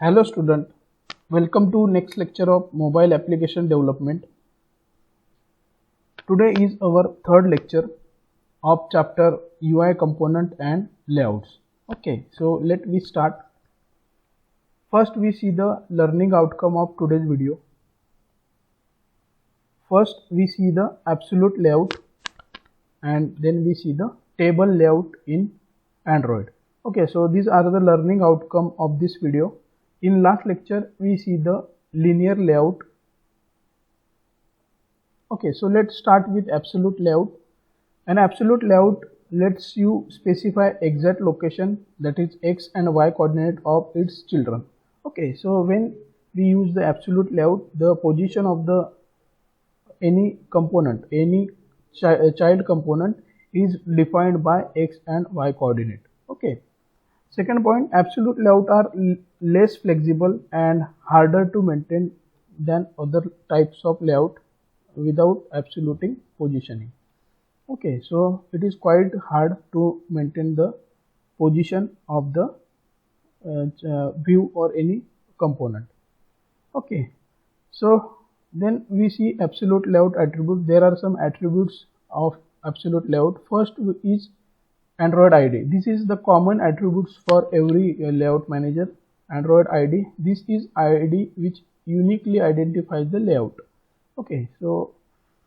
Hello student, welcome to next lecture of mobile application development. Today is our third lecture of chapter UI component and layouts. Okay, so let me start. First we see the learning outcome of today's video. First we see the absolute layout and then we see the table layout in Android. Okay, so these are the learning outcome of this video. In last lecture we see the linear layout. Okay, so let's start with absolute layout. An absolute layout lets you specify exact location, that is x and y coordinate of its children. Okay, so when we use the absolute layout, the position of the any component, any child component is defined by x and y coordinate. Okay. Second point, absolute layout are less flexible and harder to maintain than other types of layout without absoluting positioning. Okay, so it is quite hard to maintain the position of the view or any component. Okay, so then we see absolute layout attributes. There are some attributes of absolute layout. First is Android ID. This is the common attributes for every layout manager. Android ID. This is ID which uniquely identifies the layout. Okay, so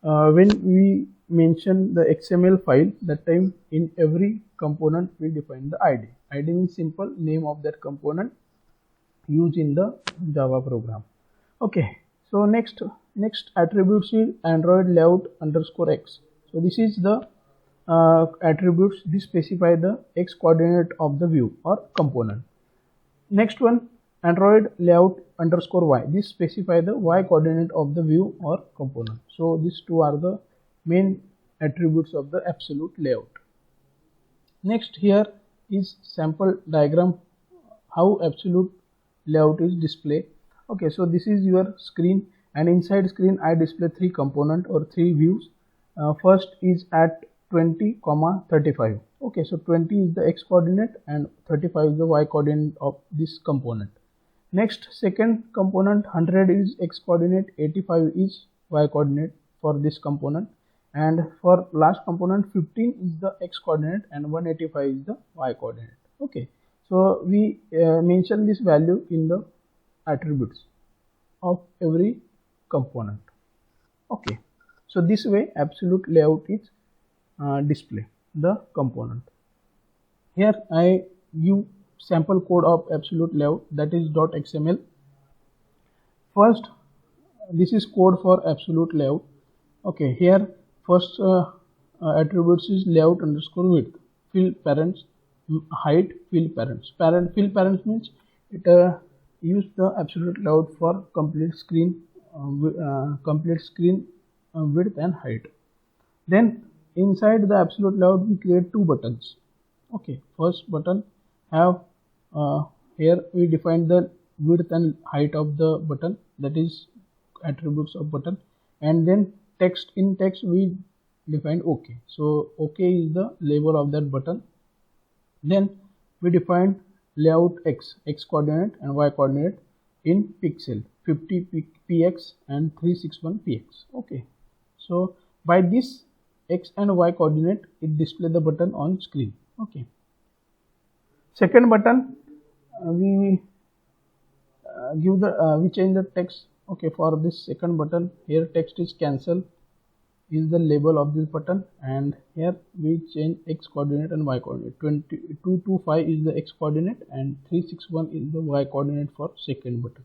when we mention the XML file, that time in every component we define the ID. ID means simple name of that component used in the Java program. Okay, so next attributes is Android layout underscore x. So this is the attributes. This specify the x coordinate of the view or component. Next one, Android layout underscore y. This specify the y coordinate of the view or component. So these two are the main attributes of the absolute layout. Next, here is sample diagram how absolute layout is displayed. Okay, so this is your screen, and inside screen I display three component or three views. First is at 20, 35. Okay, so 20 is the x coordinate and 35 is the y coordinate of this component. Next, second component 100 is x coordinate, 85 is y coordinate for this component, and for last component 15 is the x coordinate and 185 is the y coordinate. Okay, so we mention this value in the attributes of every component. Okay, so this way absolute layout is display the component. Here I give sample code of absolute layout, that is .xml. First, this is code for absolute layout. Okay, here first attributes is layout underscore width, fill parents, height, fill parents. Fill parents means it use the absolute layout for complete screen width and height. Then inside the absolute layout we create two buttons. Okay, first button have here we define the width and height of the button, that is attributes of button, and then text, in text we define OK. So OK is the label of that button. Then we define layout x coordinate and y coordinate in pixel, 50 px and 361 px. Okay, so by this x and y coordinate it display the button on screen. Okay, second button we give the we change the text. Okay, for this second button here text is cancel is the label of this button, and here we change x coordinate and y coordinate. 225 is the x coordinate and 361 is the y coordinate for second button.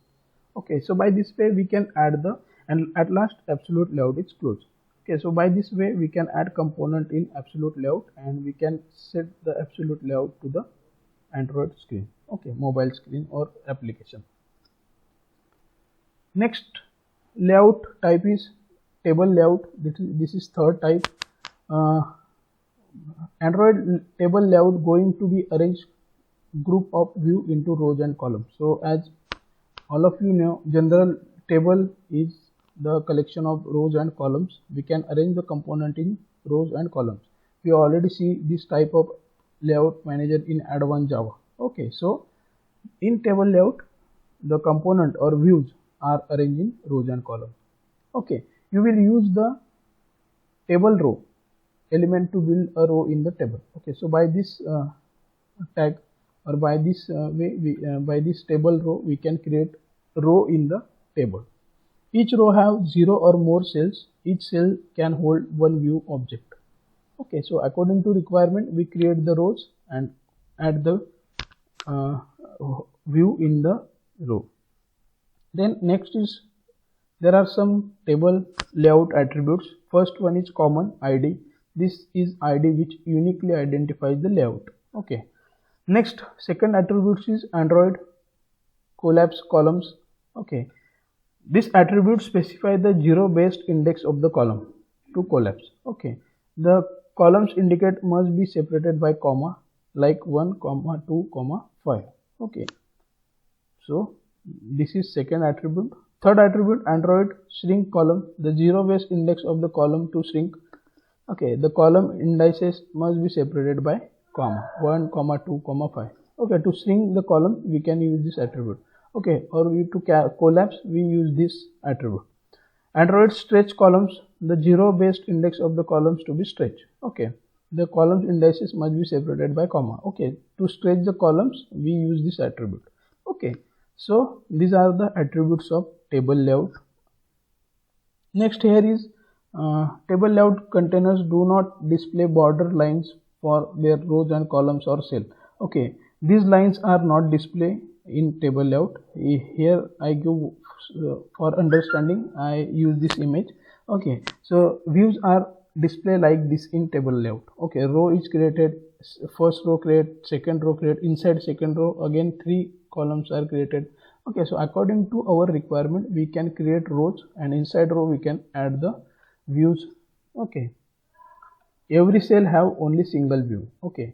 Okay, so by this way we can add the, and at last absolute layout is closed. Okay, so by this way we can add component in absolute layout and we can set the absolute layout to the Android screen. Okay, mobile screen or application. Next layout type is table layout. This is third type. Android table layout going to be arranged group of view into rows and columns. So as all of you know, general table is the collection of rows and columns. We can arrange the component in rows and columns. We already see this type of layout manager in advanced Java. Okay, so in table layout the component or views are arranged in rows and columns. Okay, you will use the table row element to build a row in the table. Okay, so by this tag or by this by this table row we can create row in the table. Each row have 0 or more cells. Each cell can hold one view object. Okay, so according to requirement we create the rows and add the view in the row. Then next is there are some table layout attributes. First one is common ID. This is ID which uniquely identifies the layout. Okay. Next, second attribute is Android collapse columns. Okay. This attribute specifies the zero-based index of the column to collapse. Okay. The columns indicate must be separated by comma, like 1, 2, 5. Okay. So this is second attribute. Third attribute, Android shrink column. The zero-based index of the column to shrink. Okay, the column indices must be separated by comma 1, 2, 5. Okay, to shrink the column we can use this attribute. Okay, or to collapse we use this attribute. Android stretch columns, the zero-based index of the columns to be stretched. Okay, the columns indices must be separated by comma. Okay, to stretch the columns we use this attribute. Okay, so these are the attributes of table layout. Next here is table layout containers do not display border lines for their rows and columns or cell. Okay, these lines are not displayed in table layout. Here I give for understanding I use this image. Okay, so views are displayed like this in table layout. Okay, row is created, first row create, second row create, inside second row again 3 columns are created. Okay, so according to our requirement we can create rows and inside row we can add the views. Okay, every cell have only single view. Okay,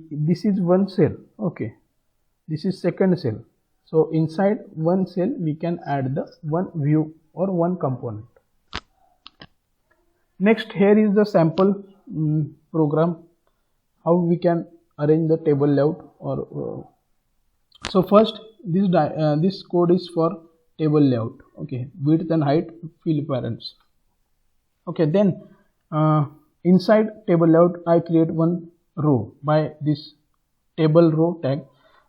this is one cell. Okay, this is second cell. So inside one cell we can add the one view or one component. Next, here is the sample program how we can arrange the table layout. Or so first this code is for table layout. Okay, width and height, fill parents. Okay, then inside table layout I create one row by this table row tag.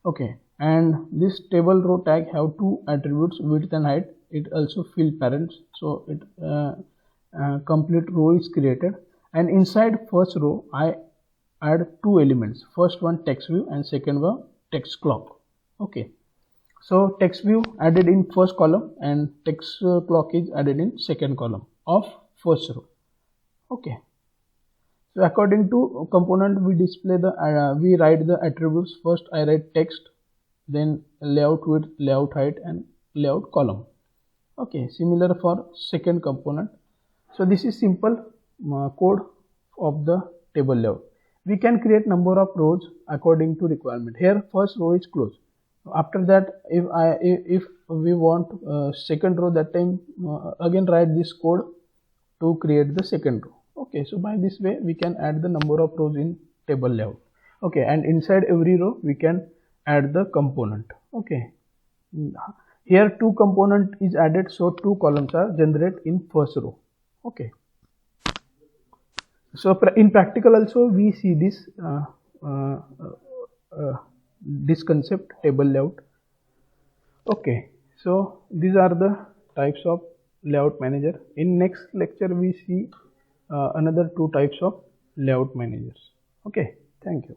Okay, and this table row tag have 2 attributes, width and height. It also fill parents, so it complete row is created. And inside first row I add 2 elements, first one text view and second one text clock. Okay, so text view added in first column and text clock is added in second column of first row. Okay, so according to component we display the we write the attributes. First I write text, then layout width, layout height and layout column. Okay, similar for second component. So this is simple code of the table layout. We can create number of rows according to requirement. Here first row is closed. After that if we want second row, that time again write this code to create the second row. Okay, so by this way we can add the number of rows in table layout. Okay, and inside every row we can add the component. Okay, here 2 component is added, so 2 columns are generated in first row. Okay, so in practical also we see this this concept, table layout. Okay, so these are the types of layout manager. In next lecture we see another 2 types of layout managers. Okay, thank you.